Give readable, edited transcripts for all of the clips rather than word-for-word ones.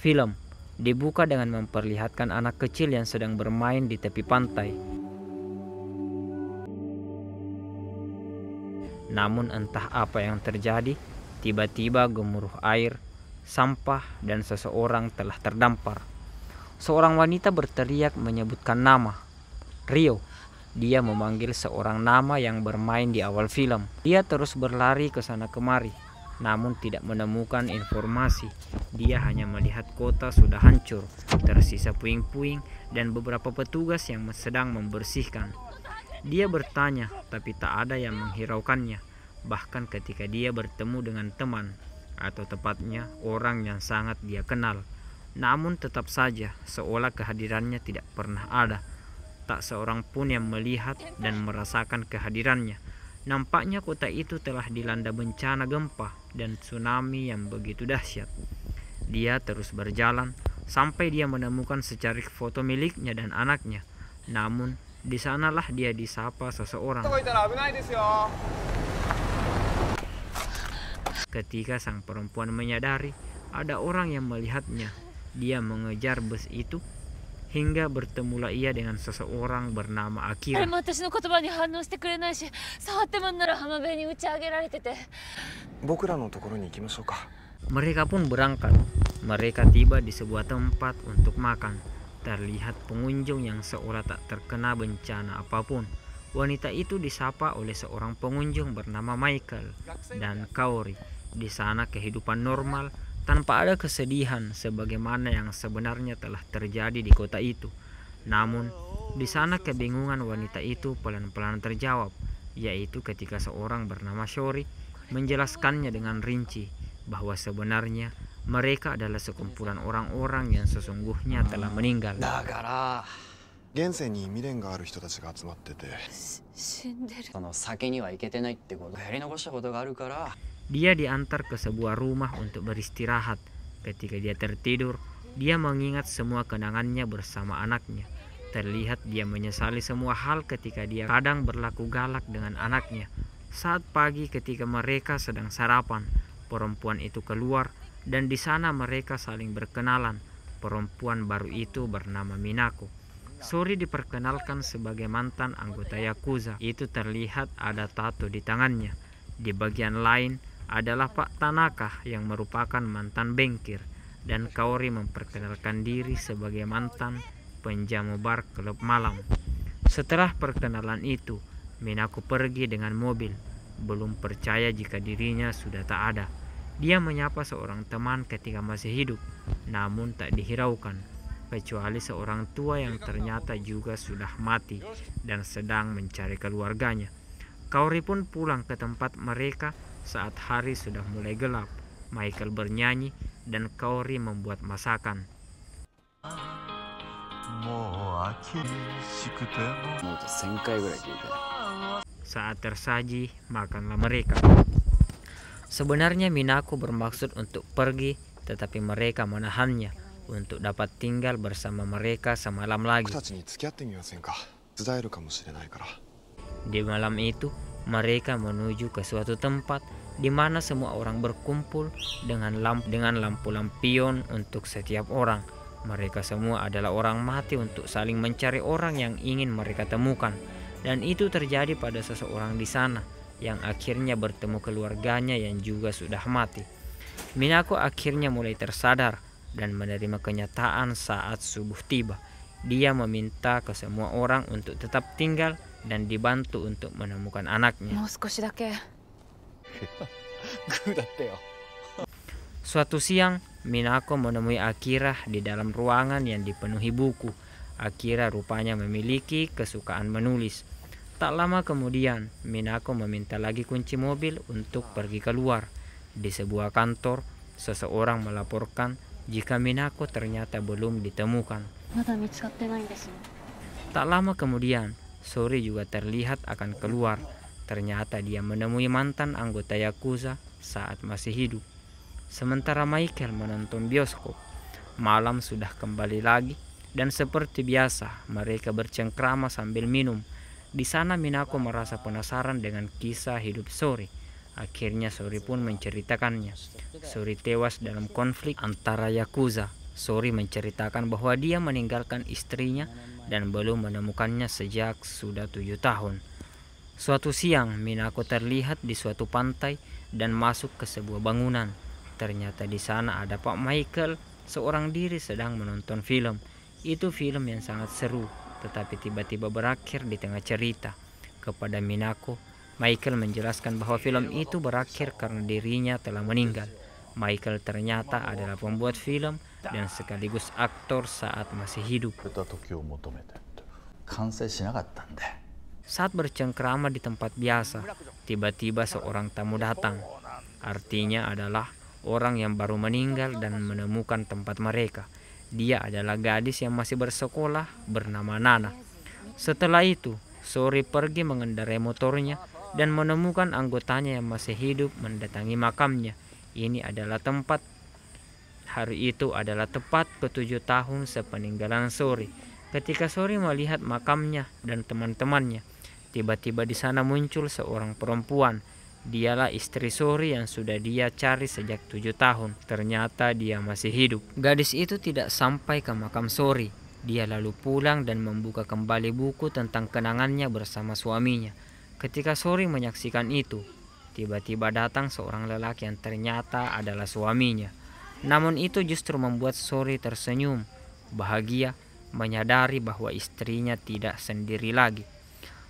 Film dibuka dengan memperlihatkan anak kecil yang sedang bermain di tepi pantai. Namun entah apa yang terjadi, tiba-tiba gemuruh air, sampah, dan seseorang telah terdampar. Seorang wanita berteriak menyebutkan nama, Rio. Dia memanggil seorang nama yang bermain di awal film. Dia terus berlari ke sana kemari, namun tidak menemukan informasi. Dia hanya melihat kota sudah hancur, tersisa puing-puing dan beberapa petugas yang sedang membersihkan. Dia bertanya, tapi tak ada yang menghiraukannya. Bahkan ketika dia bertemu dengan teman, atau tepatnya orang yang sangat dia kenal. Namun tetap saja, seolah kehadirannya tidak pernah ada. Tak seorang pun yang melihat dan merasakan kehadirannya. Nampaknya kota itu telah dilanda bencana gempa dan tsunami yang begitu dahsyat. Dia terus berjalan sampai dia menemukan secarik foto miliknya dan anaknya. Namun, di sanalah dia disapa seseorang. Ketika sang perempuan menyadari ada orang yang melihatnya, dia mengejar bus itu hingga bertemulah ia dengan seseorang bernama Akira. Mereka pun berangkat. Mereka tiba di sebuah tempat untuk makan. Terlihat pengunjung yang seolah tak terkena bencana apapun. Wanita itu disapa oleh seorang pengunjung bernama Michael dan Kaori. Di sana kehidupan normal, tanpa ada kesedihan sebagaimana yang sebenarnya telah terjadi di kota itu. Namun, di sana kebingungan wanita itu pelan-pelan terjawab, yaitu ketika seorang bernama Shori menjelaskannya dengan rinci bahwa sebenarnya mereka adalah sekumpulan orang-orang yang sesungguhnya telah meninggal. Dia diantar ke sebuah rumah untuk beristirahat. Ketika dia tertidur, dia mengingat semua kenangannya bersama anaknya. Terlihat dia menyesali semua hal ketika dia kadang berlaku galak dengan anaknya. Saat pagi ketika mereka sedang sarapan, perempuan itu keluar dan di sana mereka saling berkenalan. Perempuan baru itu bernama Minako. Shori diperkenalkan sebagai mantan anggota Yakuza. Itu terlihat ada tato di tangannya. Di bagian lain adalah Pak Tanaka yang merupakan mantan bankir, dan Kaori memperkenalkan diri sebagai mantan penjamu bar klub malam. Setelah perkenalan itu, Minako pergi dengan mobil, belum percaya jika dirinya sudah tak ada. Dia menyapa seorang teman ketika masih hidup, namun tak dihiraukan, kecuali seorang tua yang ternyata juga sudah mati dan sedang mencari keluarganya. Kaori pun pulang ke tempat mereka saat hari sudah mulai gelap. Michael bernyanyi dan Kaori membuat masakan. Saat tersaji, makanlah mereka. Sebenarnya Minako bermaksud untuk pergi, tetapi mereka menahannya untuk dapat tinggal bersama mereka semalam lagi. Di malam itu, mereka menuju ke suatu tempat di mana semua orang berkumpul dengan lampu lampion untuk setiap orang. Mereka semua adalah orang mati untuk saling mencari orang yang ingin mereka temukan. Dan itu terjadi pada seseorang di sana yang akhirnya bertemu keluarganya yang juga sudah mati. Minako akhirnya mulai tersadar dan menerima kenyataan saat subuh tiba. Dia meminta ke semua orang untuk tetap tinggal dan dibantu untuk menemukan anaknya. Suatu siang, Minako menemui Akira di dalam ruangan yang dipenuhi buku. Akira rupanya memiliki kesukaan menulis. Tak lama kemudian, Minako meminta lagi kunci mobil untuk pergi keluar. Di sebuah kantor, seseorang melaporkan jika Minako ternyata belum ditemukan. Tak lama kemudian, Shori juga terlihat akan keluar. Ternyata dia menemui mantan anggota Yakuza saat masih hidup. Sementara Michael menonton bioskop. Malam sudah kembali lagi dan seperti biasa mereka bercengkrama sambil minum. Di sana Minako merasa penasaran dengan kisah hidup Shori. Akhirnya Shori pun menceritakannya. Shori tewas dalam konflik antara Yakuza Sori menceritakan bahwa dia meninggalkan istrinya dan belum menemukannya sejak sudah 7 tahun. Suatu siang, Minako terlihat di suatu pantai dan masuk ke sebuah bangunan. Ternyata di sana ada Pak Michael, seorang diri sedang menonton film. Itu film yang sangat seru, tetapi tiba-tiba berakhir di tengah cerita. Kepada Minako, Michael menjelaskan bahwa film itu berakhir karena dirinya telah meninggal. Michael ternyata adalah pembuat film dan sekaligus aktor saat masih hidup. Saat bercengkrama di tempat biasa, tiba-tiba seorang tamu datang. Artinya adalah orang yang baru meninggal dan menemukan tempat mereka. Dia adalah gadis yang masih bersekolah bernama Nana. Setelah itu, Sori pergi mengendarai motornya dan menemukan anggotanya yang masih hidup mendatangi makamnya. Ini adalah tempat. Hari itu adalah tepat ke-7 tahun sepeninggalan Sori. Ketika Sori melihat makamnya dan teman-temannya, tiba-tiba di sana muncul seorang perempuan. Dialah istri Sori yang sudah dia cari sejak 7 tahun. Ternyata dia masih hidup. Gadis itu tidak sampai ke makam Sori. Dia lalu pulang dan membuka kembali buku tentang kenangannya bersama suaminya. Ketika Sori menyaksikan itu, tiba-tiba datang seorang lelaki yang ternyata adalah suaminya. Namun itu justru membuat Sori tersenyum, bahagia, menyadari bahwa istrinya tidak sendiri lagi.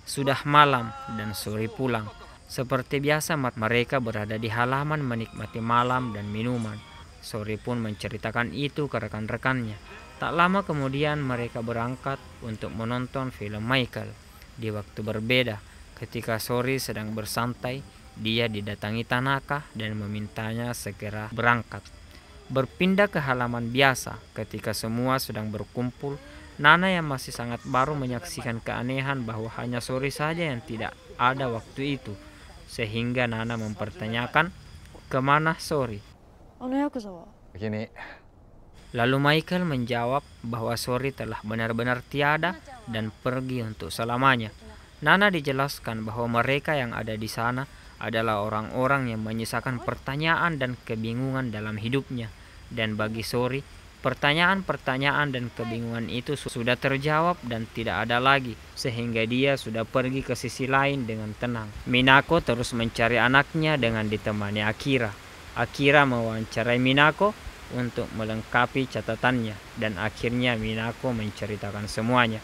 Sudah malam dan Sori pulang. Seperti biasa mereka berada di halaman menikmati malam dan minuman. Sori pun menceritakan itu ke rekan-rekannya. Tak lama kemudian mereka berangkat untuk menonton film Michael. Di waktu berbeda, ketika Sori sedang bersantai, dia didatangi Tanaka dan memintanya segera berangkat. Berpindah ke halaman biasa, ketika semua sedang berkumpul, Nana yang masih sangat baru menyaksikan keanehan bahwa hanya Sori saja yang tidak ada waktu itu. Sehingga Nana mempertanyakan, kemana Sori? Lalu Michael menjawab bahwa Sori telah benar-benar tiada dan pergi untuk selamanya. Nana dijelaskan bahwa mereka yang ada di sana adalah orang-orang yang menyisakan pertanyaan dan kebingungan dalam hidupnya. Dan bagi Sori, pertanyaan-pertanyaan dan kebingungan itu sudah terjawab dan tidak ada lagi, sehingga dia sudah pergi ke sisi lain dengan tenang. Minako terus mencari anaknya dengan ditemani Akira. Akira mewawancarai Minako untuk melengkapi catatannya, dan akhirnya Minako menceritakan semuanya.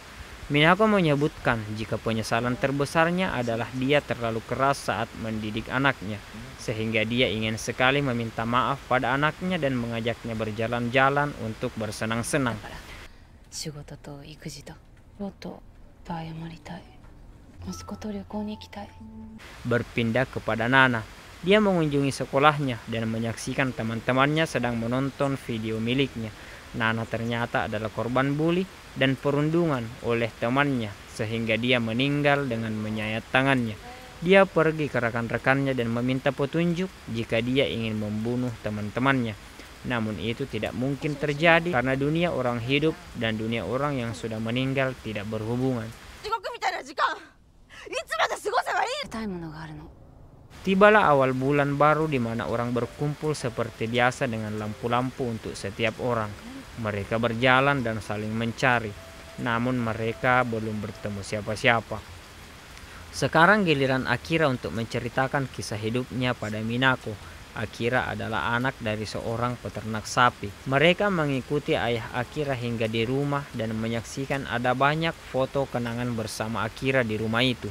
Minako menyebutkan jika penyesalan terbesarnya adalah dia terlalu keras saat mendidik anaknya, sehingga dia ingin sekali meminta maaf pada anaknya dan mengajaknya berjalan-jalan untuk bersenang-senang. Berpindah kepada Nana, dia mengunjungi sekolahnya dan menyaksikan teman-temannya sedang menonton video miliknya. Nana ternyata adalah korban bully dan perundungan oleh temannya, sehingga dia meninggal dengan menyayat tangannya. Dia pergi ke rekan-rekannya dan meminta petunjuk jika dia ingin membunuh teman-temannya. Namun itu tidak mungkin terjadi karena dunia orang hidup dan dunia orang yang sudah meninggal tidak berhubungan. Tibalah awal bulan baru di mana orang berkumpul seperti biasa dengan lampu-lampu untuk setiap orang. Mereka berjalan dan saling mencari, namun mereka belum bertemu siapa-siapa. Sekarang giliran Akira untuk menceritakan kisah hidupnya pada Minako. Akira adalah anak dari seorang peternak sapi. Mereka mengikuti ayah Akira hingga di rumah dan menyaksikan ada banyak foto kenangan bersama Akira di rumah itu.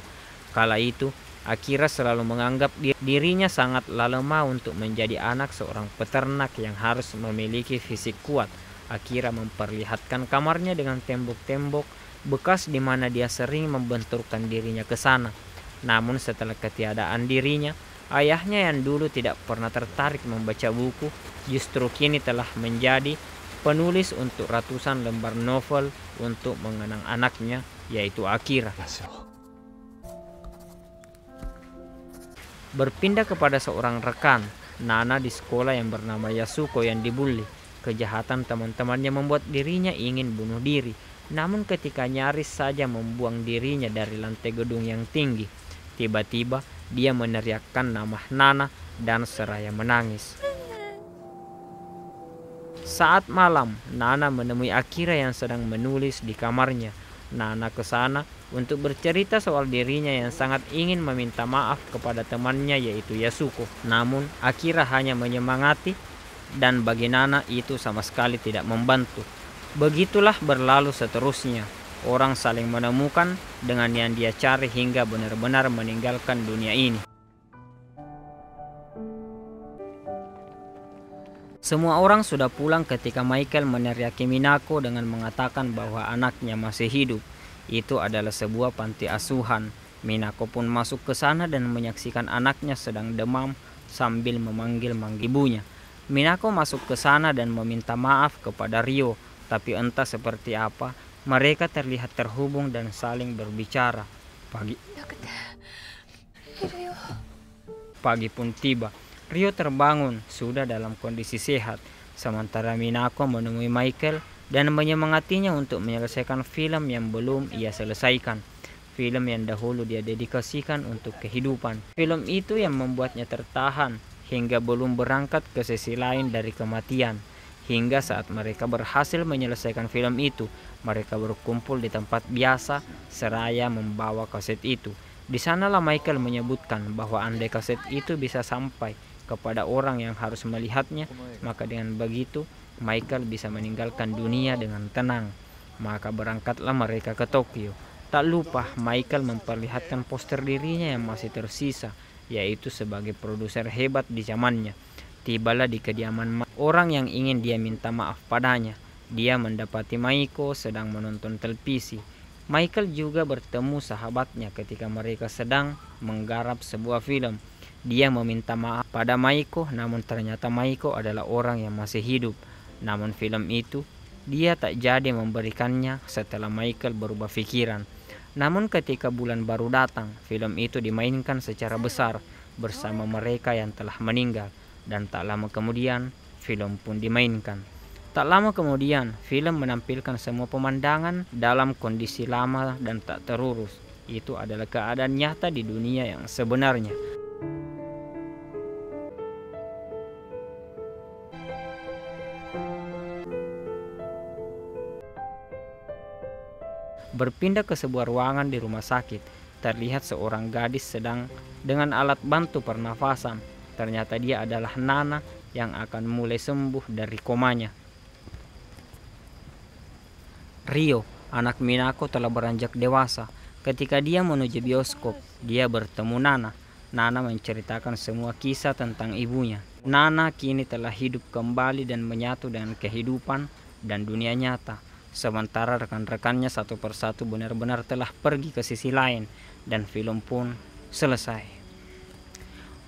Kala itu, Akira selalu menganggap dirinya sangat lemah untuk menjadi anak seorang peternak yang harus memiliki fisik kuat. Akira memperlihatkan kamarnya dengan tembok-tembok bekas di mana dia sering membenturkan dirinya ke sana. Namun setelah ketiadaan dirinya, ayahnya yang dulu tidak pernah tertarik membaca buku, justru kini telah menjadi penulis untuk ratusan lembar novel untuk mengenang anaknya, yaitu Akira. Berpindah kepada seorang rekan, Nana di sekolah yang bernama Yasuko yang dibully. Kejahatan teman-temannya membuat dirinya ingin bunuh diri. Namun ketika nyaris saja membuang dirinya dari lantai gedung yang tinggi, tiba-tiba dia meneriakkan nama Nana dan seraya menangis. Saat malam, Nana menemui Akira yang sedang menulis di kamarnya. Nana ke sana untuk bercerita soal dirinya yang sangat ingin meminta maaf kepada temannya yaitu Yasuko. Namun, Akira hanya menyemangati dan bagi Nana itu sama sekali tidak membantu. Begitulah berlalu seterusnya. Orang saling menemukan dengan yang dia cari hingga benar-benar meninggalkan dunia ini. Semua orang sudah pulang ketika Michael meneriaki Minako dengan mengatakan bahwa anaknya masih hidup. Itu adalah sebuah panti asuhan. Minako pun masuk ke sana dan menyaksikan anaknya sedang demam sambil memanggil-manggil ibunya. Minako masuk ke sana dan meminta maaf kepada Ryo, tapi entah seperti apa, mereka terlihat terhubung dan saling berbicara. Pagi pun tiba. Ryo terbangun, sudah dalam kondisi sehat, sementara Minako menemui Michael dan menyemangatinya untuk menyelesaikan film yang belum ia selesaikan. Film yang dahulu dia dedikasikan untuk kehidupan. Film itu yang membuatnya tertahan hingga belum berangkat ke sisi lain dari kematian. Hingga saat mereka berhasil menyelesaikan film itu, mereka berkumpul di tempat biasa seraya membawa kaset itu. Di sanalah Michael menyebutkan bahwa andai kaset itu bisa sampai kepada orang yang harus melihatnya, maka dengan begitu Michael bisa meninggalkan dunia dengan tenang. Maka berangkatlah mereka ke Tokyo. Tak lupa Michael memperlihatkan poster dirinya yang masih tersisa, yaitu sebagai produser hebat di zamannya. Tibalah di kediaman orang yang ingin dia minta maaf padanya. Dia mendapati Maiko sedang menonton televisi. Michael juga bertemu sahabatnya ketika mereka sedang menggarap sebuah film. Dia meminta maaf pada Maiko, namun ternyata Maiko adalah orang yang masih hidup. Namun film itu dia tak jadi memberikannya setelah Michael berubah pikiran. Namun ketika bulan baru datang, film itu dimainkan secara besar bersama mereka yang telah meninggal. Dan tak lama kemudian, film pun dimainkan. Tak lama kemudian, film menampilkan semua pemandangan dalam kondisi lama dan tak terurus. Itu adalah keadaan nyata di dunia yang sebenarnya. Berpindah ke sebuah ruangan di rumah sakit, terlihat seorang gadis sedang dengan alat bantu pernafasan. Ternyata dia adalah Nana yang akan mulai sembuh dari komanya. Ryo, anak Minako, telah beranjak dewasa. Ketika dia menuju bioskop, dia bertemu Nana. Nana menceritakan semua kisah tentang ibunya. Nana kini telah hidup kembali dan menyatu dengan kehidupan dan dunia nyata. Sementara rekan-rekannya satu persatu benar-benar telah pergi ke sisi lain dan film pun selesai.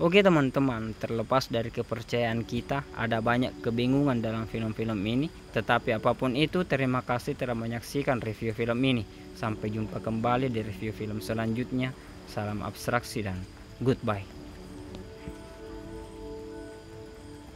Oke teman-teman, terlepas dari kepercayaan kita, ada banyak kebingungan dalam film-film ini. Tetapi apapun itu, terima kasih telah menyaksikan review film ini. Sampai jumpa kembali di review film selanjutnya. Salam abstraksi dan goodbye.